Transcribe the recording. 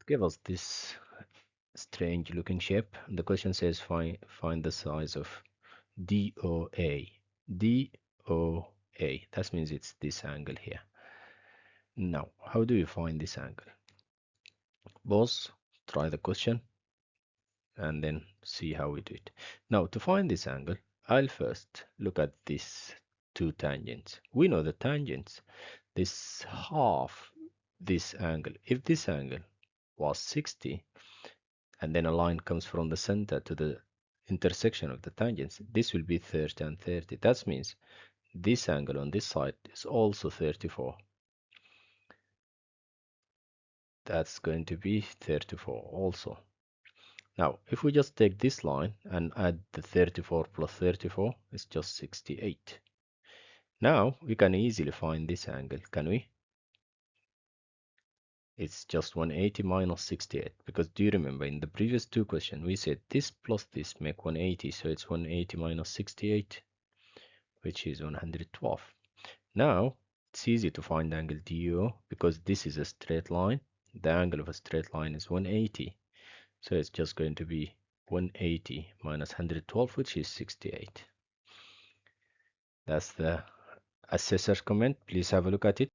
give us this strange looking shape. The question says find the size of DOA. DOA. That means it's this angle here. Now, how do you find this angle? Both try the question and then see how we do it. Now, to find this angle, I'll first look at these two tangents. We know the tangents. This half this angle. If this angle was 60, and then a line comes from the center to the intersection of the tangents, this will be 30 and 30. That means this angle on this side is also 34. That's going to be 34 also. Now, if we just take this line and add the 34 plus 34, it's just 68. Now, we can easily find this angle, can we? It's just 180 minus 68, because do you remember in the previous two questions, we said this plus this make 180, so it's 180 minus 68, which is 112. Now, it's easy to find angle DO, because this is a straight line. The angle of a straight line is 180. So it's just going to be 180 minus 112, which is 68. That's the assessor comment. Please have a look at it.